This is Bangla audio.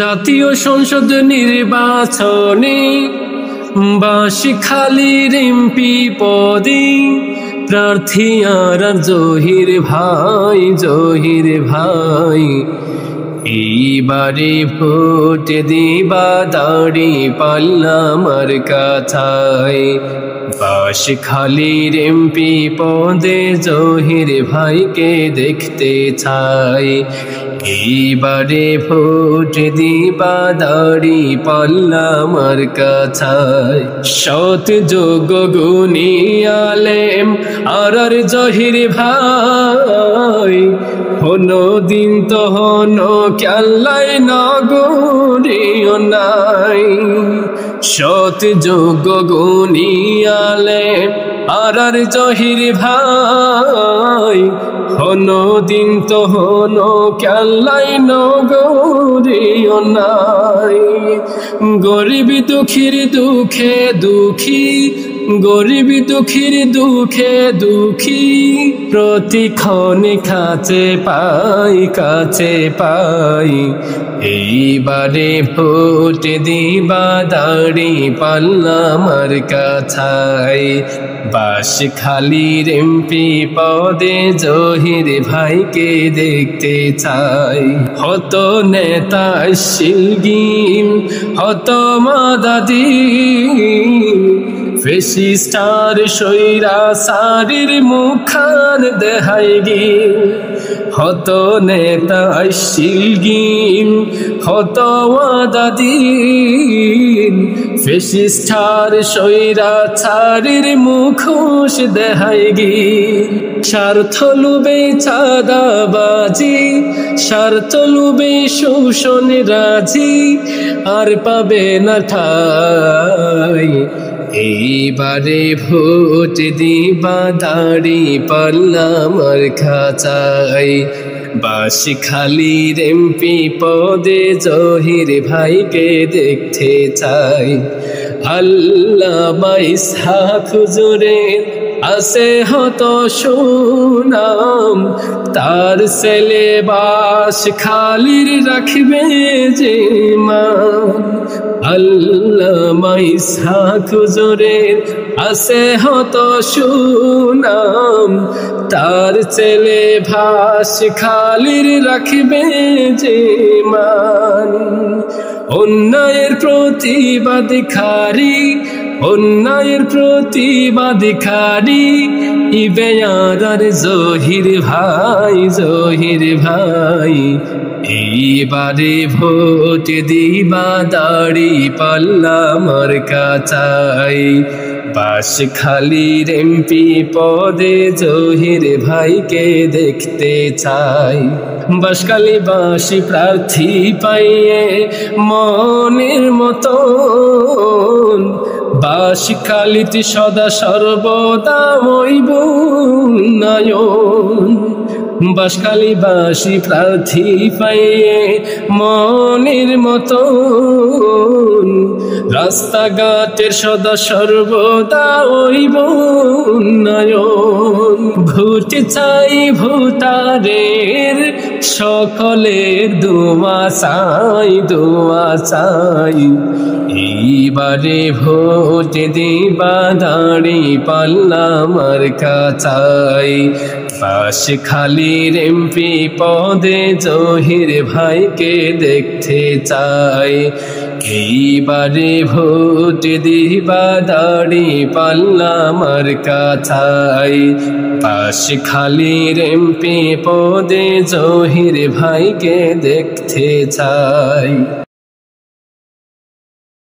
জাতীয় সংসদ নির্বাচনে বাঁশখালীর এমপি পদে প্রার্থী আর জহির ভাই এইবারে ভোট দিবা দাড়ি পাল্লা মার্কায়। বাঁশখালীর এমপি পদে জহির ভাইকে দেখতে চাই, এইবারে ভোট দিবা দাড়ি পাল্লা মার্কায়। সৎ যোগ্য গুণী আলেম আর জহির ভাই হনো দিন তো হনো কেল্লাই নগরীও নাই। সৎ যোগ্য গুণী আলেম আর জহির ভাই হনো দিন তো হনো কেল্লাই নগরীও নাই। গরিব দুঃখীর দুঃখে দুঃখী, গরিব দুঃখীর দুঃখে দুঃখী প্রতিক্ষণে কাছে পাই। এইবারে ভোট দিবা দাড়ি পাল্লা মার্কায়। বাঁশখালীর এমপি পদে জহির ভাইকে দেখতে চাই। হত নেতা শিলগিম হত মাদাদি ফেসিস্টার সৈরা সারির মুখান দেখাই গিল। হত নেতা শিলগিম হত ওয়াদাদিন ফেসিস্টার সৈরা সারির মুখোশ দেখাই গিল। স্বার্থ লুবে চাঁদাবাজি, স্বার্থ লুবে শোষণ রাজি, আর পাবে না ঠাই। এইবারে ভোট দিবা দাড়ি পাল্লা মার্কায়। বাঁশখালীর এমপি পদে জহির ভাইকে দেখতে চাই। আল্লামা ইসহাক হুজুরের আছে হত সুনাম, তার ছেলে বাঁশখালীর রাখবে যে মান। আল্লামা ইসহাক হুজুরের আছে হত সুনাম, তার ছেলে বাঁশখালীর রাখবে যে মান। অন্যায়ের প্রতিবাদকারী, অন্যায়ের প্রতিবাদকারী ইবেয়ার জহির ভাই। এইবারে ভোট দিবা দাড়ি পাল্লা মার্কায়। বাঁশখালীর এমপি পদে জহির ভাইকে দেখতে চাই। বাঁশখালীবাসী প্রার্থী পাইয়ে মনের মতন, বাঁশখালীতে সদা সর্বদা হইব উন্নয়ন। বাঁশখালীবাসী প্রার্থী পাইয়ে মনের মতন, রাস্তাঘাটের সদা সর্বদা হইব উন্নয়ন। ভোট চাই ভোটারের সকলের দোয়া চাই। এইবারে ভোট দিবা দাড়ি পাল্লা মার্কায়। বাঁশখালীর এমপি পদে জহির ভাইকে দেখতে চাই। এইবারে ভোট দিবা দাড়ি পাল্লা মার্কায়। বাঁশখালীর এমপি পদে জহির ভাইকে দেখতে চাই।